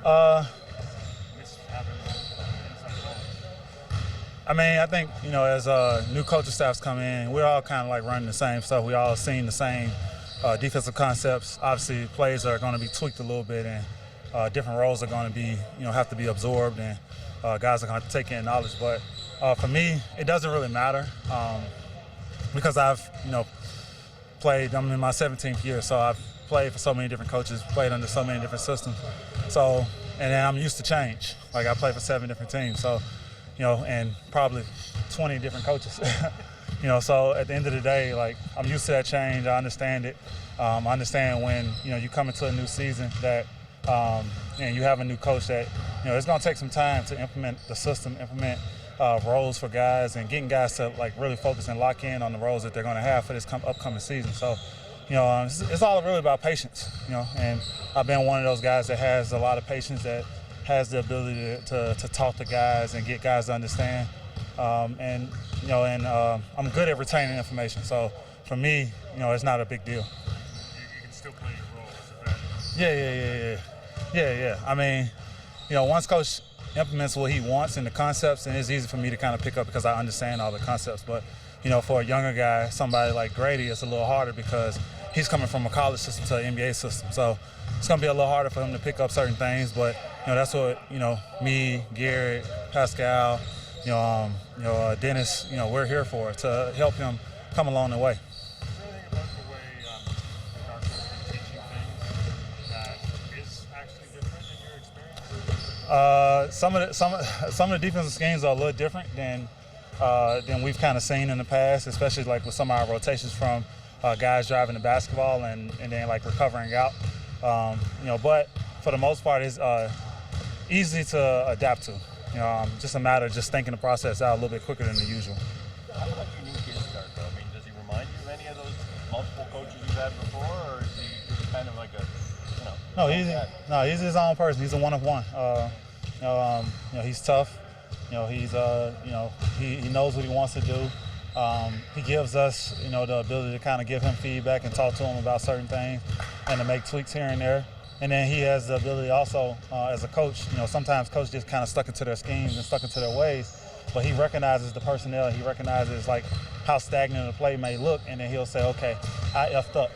Uh, I mean, I think, as new coaching staffs come in, we're all kind of like running the same stuff. We all seen the same defensive concepts. Obviously, plays are going to be tweaked a little bit, and different roles are going to be, have to be absorbed, and guys are going to take in knowledge. But for me, it doesn't really matter because I've, played. I'm in my 17th year, so I've played for so many different coaches, played under so many different systems. So, and then I'm used to change. Like I played for 7 different teams, so. And probably 20 different coaches. So at the end of the day, like I'm used to that change. I understand it. I understand when, you come into a new season that, and you have a new coach that, it's going to take some time to implement the system, implement roles for guys, and getting guys to like really focus and lock in on the roles that they're going to have for this upcoming season. So, it's all really about patience, and I've been one of those guys that has a lot of patience, that has the ability to talk to guys and get guys to understand. I'm good at retaining information. So for me, it's not a big deal. You can still play your role as a veteran. Yeah. I mean, once coach implements what he wants and the concepts, and it's easy for me to kind of pick up because I understand all the concepts. But, for a younger guy, somebody like Grady, it's a little harder because he's coming from a college system to an NBA system. So it's going to be a little harder for him to pick up certain things. But, that's what, me, Garrett, Pascal, Dennis, we're here for, to help him come along the way. Is there anything about the way Darko is teaching things that is actually different in your experience? Some of the defensive schemes are a little different than we've kind of seen in the past, especially like with some of our rotations from guys driving the basketball and then like recovering out. But for the most part, it's easy to adapt to. Just a matter of just thinking the process out a little bit quicker than the usual. How unique is Darko? I mean, does he remind you of any of those multiple coaches you've had before, or is he kind of like a, No, he's his own person. He's a one of one. He's tough. He knows what he wants to do. He gives us, the ability to kind of give him feedback and talk to him about certain things and to make tweaks here and there. And then he has the ability also, as a coach, sometimes coaches just kind of stuck into their schemes and stuck into their ways, but he recognizes the personnel, he recognizes like how stagnant the play may look, and then he'll say, okay, I effed up,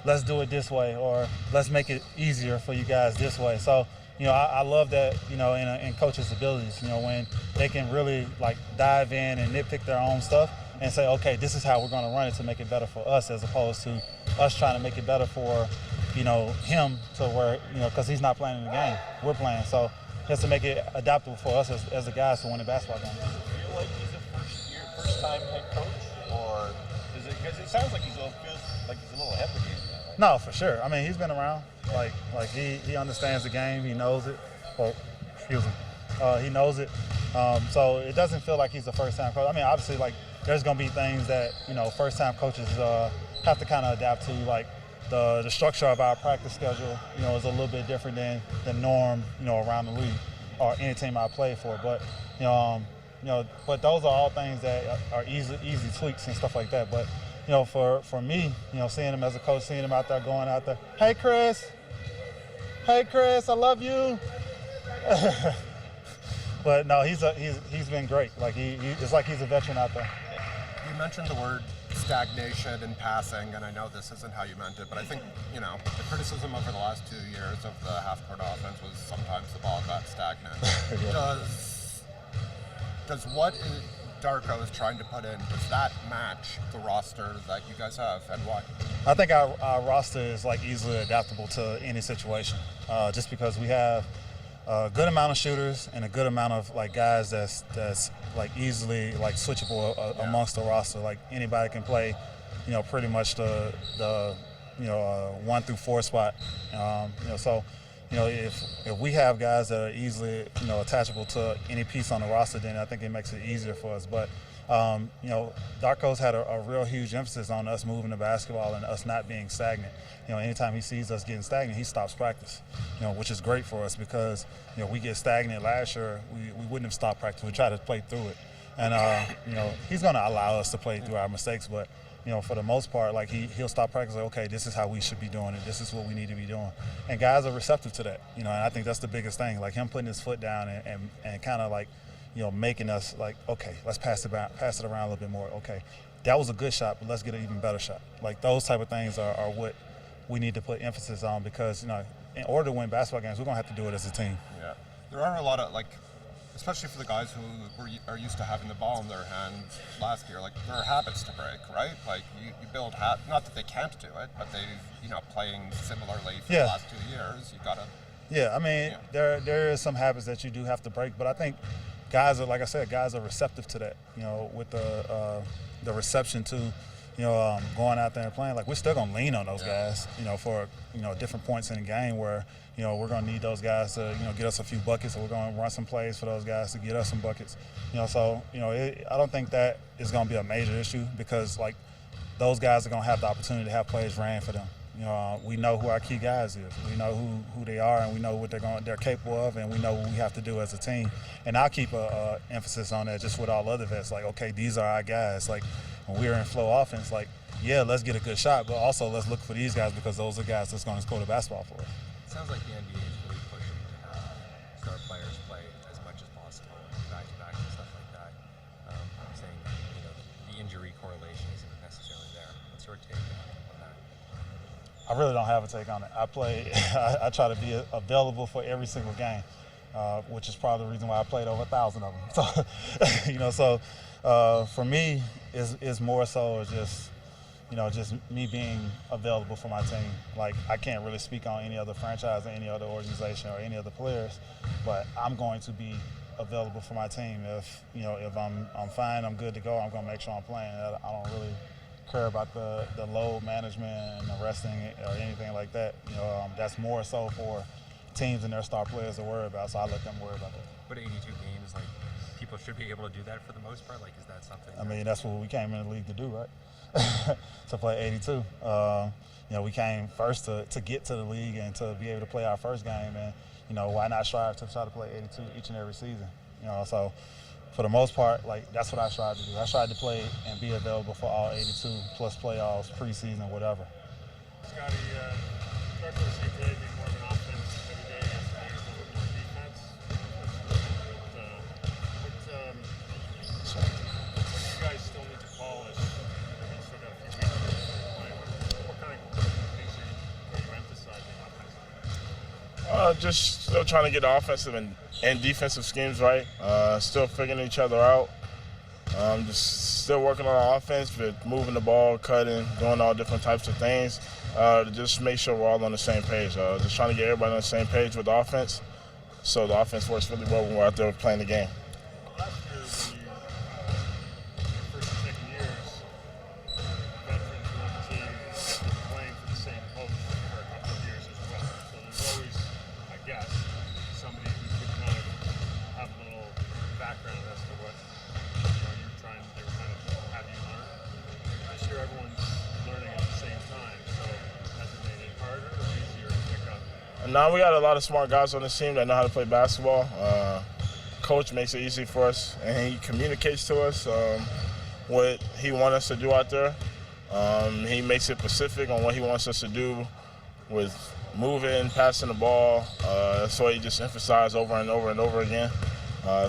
let's do it this way, or let's make it easier for you guys this way. So, I love that, in coaches' abilities, when they can really like dive in and nitpick their own stuff and say, okay, this is how we're going to run it to make it better for us, as opposed to us trying to make it better for, him to where, because he's not playing in the game, we're playing. So just to make it adaptable for us as the guys to win the basketball game. Does it feel like he's a first-time head coach, or does it? Because it sounds like feels like he's a little ahead of the game now, right? No, for sure. I mean, he's been around. Like he understands the game. He knows it. He knows it. So it doesn't feel like he's a first-time coach. I mean, obviously, like there's gonna be things that first-time coaches have to kind of adapt to, like. The structure of our practice schedule, is a little bit different than the norm, around the league or any team I play for. But, but those are all things that are easy tweaks and stuff like that. But, for me, seeing him as a coach, seeing him out there, going out there, hey Chris, I love you. But no, he's been great. Like it's like he's a veteran out there. You mentioned the word stagnation in passing, and I know this isn't how you meant it, but I think, the criticism over the last 2 years of the half-court offense was sometimes the ball got stagnant. Does what Darko is trying to put in, does that match the roster that you guys have, and why? I think our roster is like easily adaptable to any situation, just because we have a good amount of shooters and a good amount of like guys that's like easily like switchable amongst the roster. Like anybody can play, pretty much the 1 through 4 spot. So if we have guys that are easily attachable to any piece on the roster, then I think it makes it easier for us. But Darko's had a real huge emphasis on us moving the basketball and us not being stagnant. Anytime he sees us getting stagnant, he stops practice, which is great for us because, we get stagnant last year, we wouldn't have stopped practice. We try to play through it. And, he's going to allow us to play through our mistakes, but, for the most part, like he'll stop practice, like, okay, this is how we should be doing it. This is what we need to be doing. And guys are receptive to that, and I think that's the biggest thing. Like him putting his foot down and kind of like, making us like, okay, let's pass it around a little bit more. Okay, that was a good shot, but let's get an even better shot. Like those type of things are what we need to put emphasis on because, in order to win basketball games, we're going to have to do it as a team. Yeah. There are a lot of, especially for the guys who are used to having the ball in their hands last year, there are habits to break, right? Like you build not that they can't do it, but they've, playing similarly for the last 2 years, you got to. Yeah, I mean, there is some habits that you do have to break, but I think guys are, like I said, guys are receptive to that, with the reception to, going out there and playing. Like, we're still going to lean on those guys, for, different points in the game where, we're going to need those guys to, get us a few buckets, or we're going to run some plays for those guys to get us some buckets. So, I don't think that is going to be a major issue because, like, those guys are going to have the opportunity to have plays ran for them. We know who our key guys is. We know who they are, and we know what they're capable of, and we know what we have to do as a team. And I'll keep a emphasis on that just with all other vets. Like, okay, these are our guys. Like, when we're in flow offense, like, yeah, let's get a good shot, but also let's look for these guys because those are guys that's going to score the basketball for us. It sounds like the NBA is really pushing to have star players play as much as possible, back-to-back and stuff like that. I'm saying, the injury correlation isn't necessarily there. What's your take on that? I really don't have a take on it. I try to be available for every single game, which is probably the reason why I played over 1,000 of them. So, for me, is more so just, just me being available for my team. Like, I can't really speak on any other franchise or any other organization or any other players, but I'm going to be available for my team. If I'm fine, I'm good to go, I'm going to make sure I'm playing. I don't really care about the load management and the resting or anything like that. That's more so for teams and their star players to worry about, so I let them worry about that. But 82 games, like, people should be able to do that for the most part? Like, is that something? I mean, that's what we came in the league to do, right? To play 82. We came first to get to the league and to be able to play our first game, and, why not strive to try to play 82 each and every season? So for the most part, like, that's what I tried to do. I tried to play and be available for all 82 plus playoffs, preseason, whatever. Scottie, Darko seemed today to be more of an offense every day, yesterday a little bit more defense. What you guys still need to polish? You still got a few weeks to play. What kind of things are you emphasizing offensively? Just still trying to get the offensive and defensive schemes right. Still figuring each other out. Just still working on offense, but moving the ball, cutting, doing all different types of things to just make sure we're all on the same page. Just trying to get everybody on the same page with the offense, so the offense works really well when we're out there playing the game. Last year, when first and second years, veterans were on the team playing for the same coach for a couple of years as well. So there's always, I guess, somebody who could kind of have a little background as to what they were trying to have you learn. This year, everyone's learning at the same time. So has it made it harder or easier to pick up? Now we got a lot of smart guys on this team that know how to play basketball. Coach makes it easy for us, and he communicates to us what he wants us to do out there. He makes it specific on what he wants us to do with moving, passing the ball. That's what he just emphasized over and over and over again.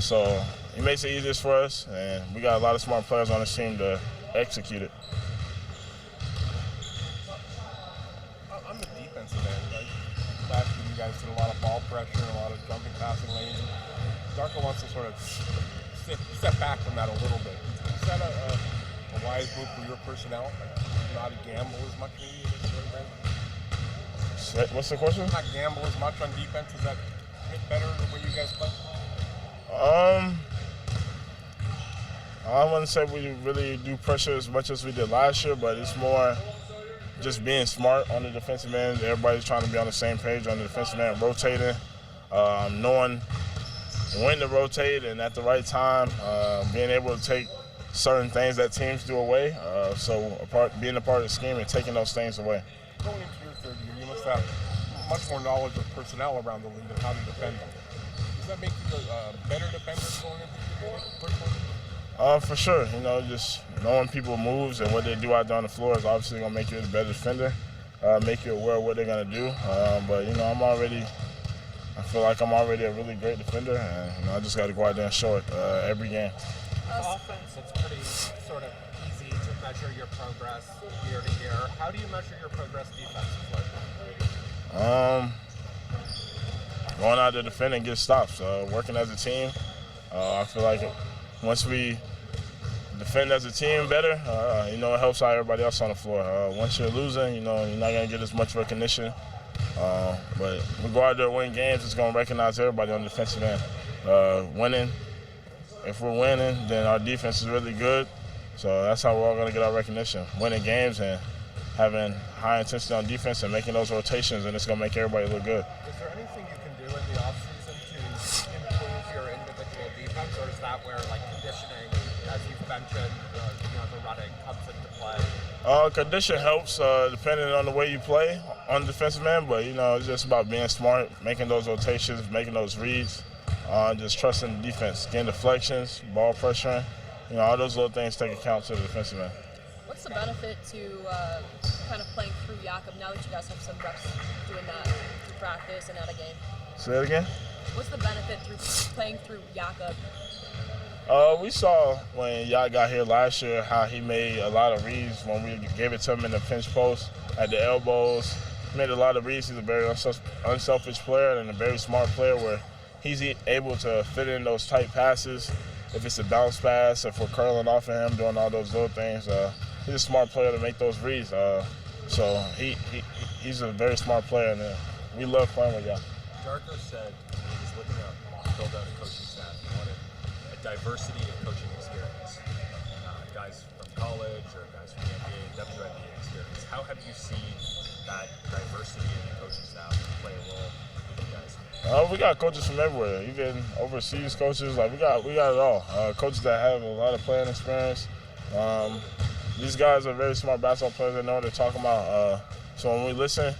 So he makes it easiest for us, and we got a lot of smart players on this team to execute it. On the defensive end, right? Last year you guys did a lot of ball pressure, a lot of jumping, passing lanes. Darko wants to sort of step back from that a little bit. Is that a wise move for your personnel? Not gamble as much maybe as What's the question? Not gamble as much on defense. Is that hit better the way you guys play? I wouldn't say we really do pressure as much as we did last year, but it's more just being smart on the defensive end. Everybody's trying to be on the same page on the defensive end, rotating, knowing when to rotate and at the right time, being able to take certain things that teams do away. Being a part of the scheme and taking those things away. Going into your third year, you must have much more knowledge of personnel around the league and how to defend them. Does that make you a better defender going into the league personally? For sure. Just knowing people moves and what they do out there on the floor is obviously going to make you a better defender, make you aware of what they're going to do. But I feel like I'm already a really great defender, and I just got to go out there and show it every game. Offense, it's pretty sort of easy to measure your progress year to year. How do you measure your progress defensively? Going out there defending, get stops, working as a team. I feel like once we defend as a team better, it helps out everybody else on the floor. Once you're losing, you're not going to get as much recognition. But we go out there and win games, it's going to recognize everybody on the defensive end. Winning, if we're winning, then our defense is really good. So that's how we're all going to get our recognition. Winning games and having high intensity on defense and making those rotations, and it's going to make everybody look good. Is there anything you can do in the offseason to improve your individual defense, or is that where conditioning, as you've mentioned, the running comes into play? Condition helps depending on the way you play on the defensive end, but it's just about being smart, making those rotations, making those reads, just trusting the defense, getting deflections, ball pressuring, all those little things take account to the defensive end. What's the benefit to kind of playing through Jakob now that you guys have some reps doing that through practice and at a game? Say it again? What's the benefit through playing through Jakob? We saw when Yak got here last year how he made a lot of reads when we gave it to him in the pinch post at the elbows. He made a lot of reads. He's a very unselfish player and a very smart player where he's able to fit in those tight passes. If it's a bounce pass, if we're curling off of him, doing all those little things, he's a smart player to make those reads. So he's a very smart player, and we love playing with Yak. Darko said he was looking to build out a coaching staff. He wanted a diversity of coaching experience. Guys from college or guys from the NBA, WNBA experience. How have you seen that diversity in the coaching staff play a role with you guys? We got coaches from everywhere, even overseas coaches. We got it all. Coaches that have a lot of playing experience. These guys are very smart basketball players. They know what they're talking about. So when we listen,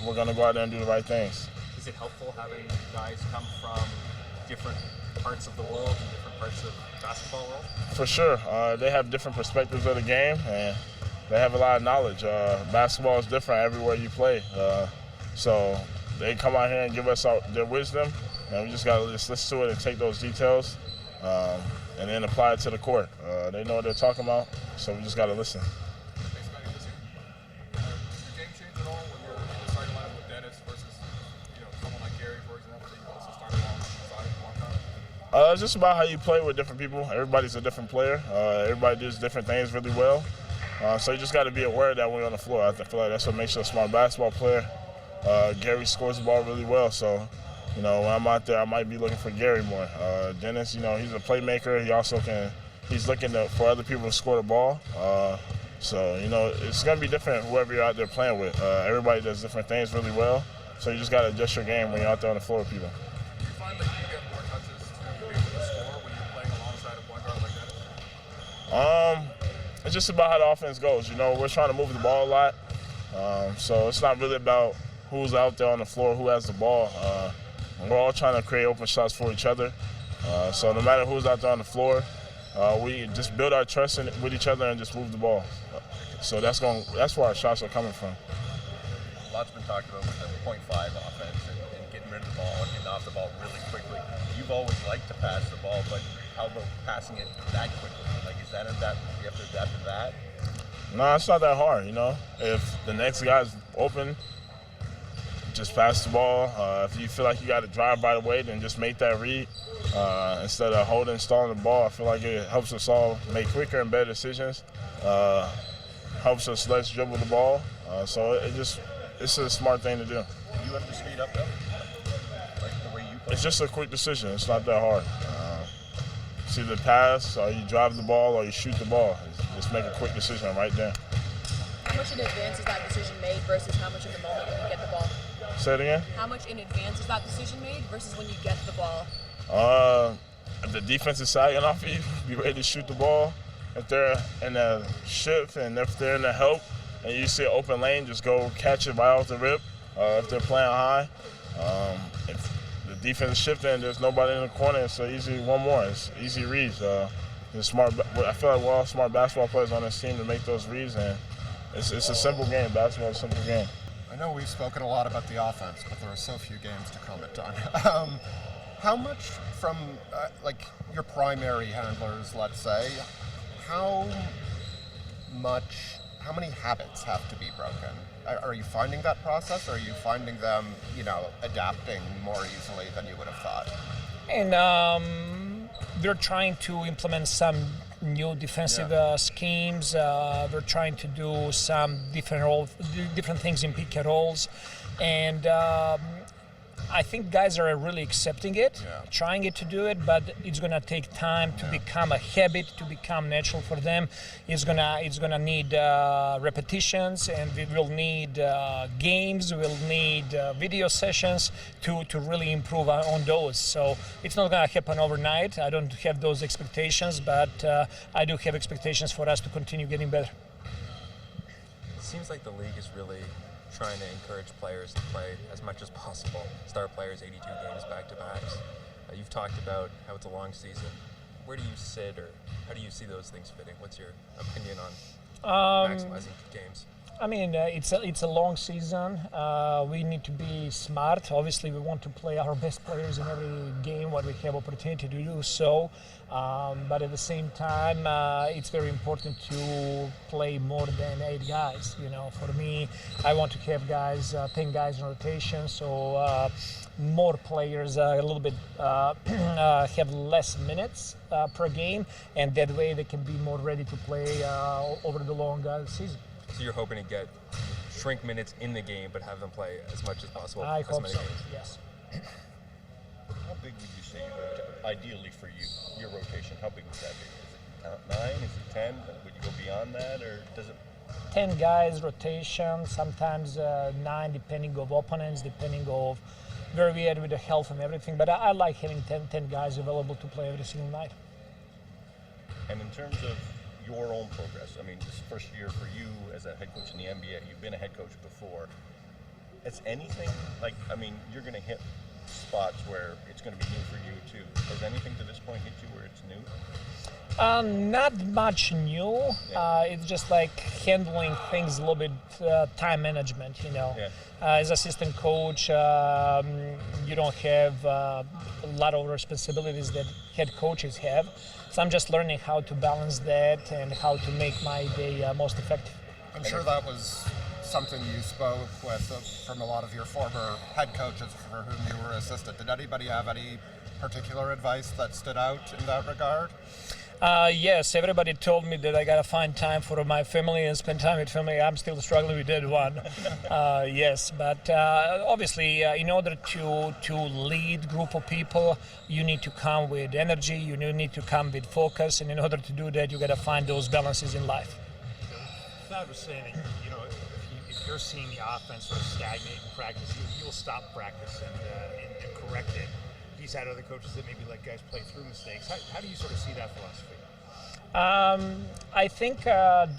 we're going to go out there and do the right things. Is it helpful having guys come from different parts of the world and different parts of the basketball world? For sure. They have different perspectives of the game, and they have a lot of knowledge. Basketball is different everywhere you play. So they come out here and give us their wisdom, and we just got to just listen to it and take those details and then apply it to the court. They know what they're talking about, so we just got to listen. Thanks, Scottie. Does your game change at all when you're in the starting lineup with Dennis versus someone like Gary, for example, that you also started alongside at one time? It's just about how you play with different people. Everybody's a different player. Everybody does different things really well. So you just got to be aware of that when you're on the floor. I feel like that's what makes you a smart basketball player. Gary scores the ball really well, so when I'm out there, I might be looking for Gary more. Dennis, he's a playmaker. He's looking for other people to score the ball. So it's gonna be different whoever you're out there playing with. Everybody does different things really well, so you just gotta adjust your game when you're out there on the floor with people. Do you find that you get more touches to be able to score when you're playing alongside a point guard like Dennis? It's just about how the offense goes. We're trying to move the ball a lot, so it's not really about who's out there on the floor, who has the ball. We're all trying to create open shots for each other. So no matter who's out there on the floor, we just build our trust with each other and just move the ball. So that's where our shots are coming from. A lot's been talked about with the 0.5 offense and getting rid of the ball and getting off the ball really quickly. You've always liked to pass the ball, but how about passing it that quickly? Is that you have to adapt to that? No, it's not that hard. If the next guy's open, just pass the ball. If you feel like you got to drive by the way, then just make that read. Instead of stalling the ball, I feel like it helps us all make quicker and better decisions. Helps us less dribble the ball. So it's a smart thing to do. Do you have to speed up though? The way you play? It's just a quick decision. It's not that hard. It's either pass, or you drive the ball, or you shoot the ball. Just make a quick decision right there. How much in advance is that decision made versus how much in the moment when you get the ball? Say it again? How much in advance is that decision made versus when you get the ball? If the defensive side off of you, be ready to shoot the ball. If they're in a shift and if they're in the help and you see an open lane, just go catch it right off the rip. If they're playing high, if the defense is shifting and there's nobody in the corner, it's easy one more. It's easy reads. I feel like we're all smart basketball players on this team to make those reads, and it's a simple game. Basketball is a simple game. I know we've spoken a lot about the offense, but there are so few games to comment on. How much from like your primary handlers, let's say, how many habits have to be broken? Are you finding that process, or are you finding them, adapting more easily than you would have thought? And we're trying to implement some new defensive schemes. We're trying to do some different things in pick and rolls, and I think guys are really accepting it, trying it to do it, but it's gonna take time to become a habit, to become natural for them. It's gonna need repetitions, and we will need games. We'll need video sessions to really improve on those. So it's not gonna happen overnight. I don't have those expectations, but I do have expectations for us to continue getting better. It seems like the league is really trying to encourage players to play as much as possible. Star players 82 games back-to-backs. You've talked about how it's a long season. Where do you sit, or how do you see those things fitting? What's your opinion on maximizing games? I mean, it's a long season. We need to be smart. Obviously, we want to play our best players in every game when we have opportunity to do so. But at the same time, it's very important to play more than 8 guys. For me, I want to have 10 guys in rotation, so more players a little bit have less minutes per game, and that way they can be more ready to play over the long season. So you're hoping to shrink minutes in the game, but have them play as much as possible. I as hope many so. games. Yes. How big would you say, ideally for you, your rotation, how big would that be? Is it 9? Is it 10? Would you go beyond that, or does it? 10 guys rotation, sometimes 9 depending of opponents, depending of where we are with the health and everything. But I like having 10 guys available to play every single night. And in terms of your own progress, I mean, this first year for you as a head coach in the NBA, you've been a head coach before. Has anything, you're going to hit spots where it's going to be new for you too. Has anything to this point hit you where it's new? Not much new. It's just like handling things a little bit, time management, As assistant coach, you don't have a lot of responsibilities that head coaches have. So I'm just learning how to balance that and how to make my day most effective. I'm sure that was something you spoke with from a lot of your former head coaches for whom you were assistant. Did anybody have any particular advice that stood out in that regard? Yes, everybody told me that I gotta find time for my family and spend time with family. I'm still struggling with that one. Yes, but obviously, in order to lead group of people, you need to come with energy. You need to come with focus, and in order to do that, you gotta find those balances in life. Thad was saying that, if you're seeing the offense sort of stagnate in practice, you'll stop practice and correct it. He's had other coaches that maybe let guys play through mistakes. How do you sort of see that philosophy? I think that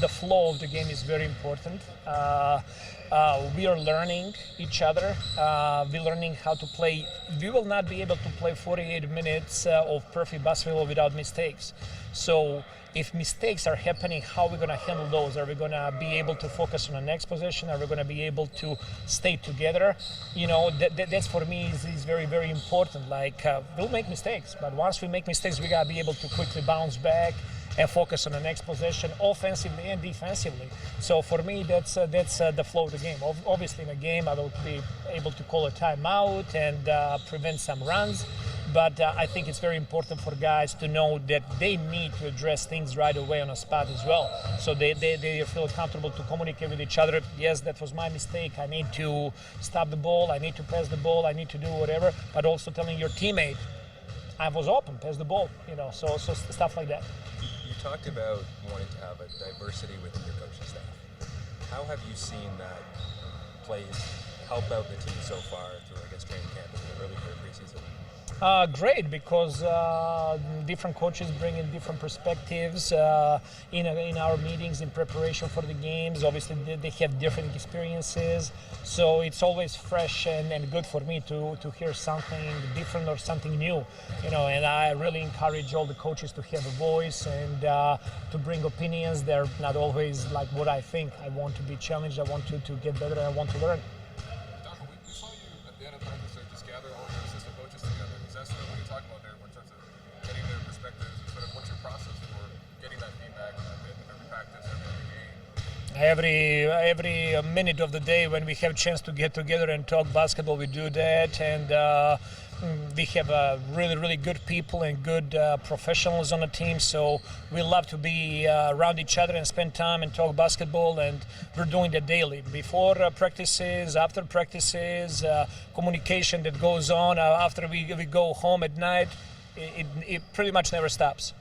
the flow of the game is very important. We are learning each other. We're learning how to play. We will not be able to play 48 minutes of perfect basketball without mistakes. So if mistakes are happening, how are we going to handle those? Are we going to be able to focus on the next possession? Are we going to be able to stay together? That's for me is very, very important. We'll make mistakes, but once we make mistakes, we got to be able to quickly bounce back and focus on the next possession, offensively and defensively. So for me, that's the flow of the game. Obviously, in a game, I will be able to call a timeout and prevent some runs. But I think it's very important for guys to know that they need to address things right away on a spot as well. So they feel comfortable to communicate with each other. Yes, that was my mistake. I need to stop the ball. I need to pass the ball. I need to do whatever. But also telling your teammate, I was open, pass the ball. So stuff like that. You talked about wanting to have a diversity within your coaching staff. How have you seen that help out the team so far through, training camp and the early part of preseason? Great, because different coaches bring in different perspectives in our meetings in preparation for the games. Obviously, they have different experiences, so it's always fresh and good for me to hear something different or something new. And I really encourage all the coaches to have a voice and to bring opinions. They're not always like what I think. I want to be challenged. I want to get better. And I want to learn. Darko, we saw you at the end of practice there just gather all your assistant coaches together. Is that sort of what you're talking about there in terms of getting their perspectives and sort of what's your process for getting that feedback at the end of every practice, every game? Every minute of the day when we have a chance to get together and talk basketball, we do that. And we have really good people and good professionals on the team, so we love to be around each other and spend time and talk basketball, and we're doing that daily, before practices, after practices, communication that goes on after we go home at night. It pretty much never stops.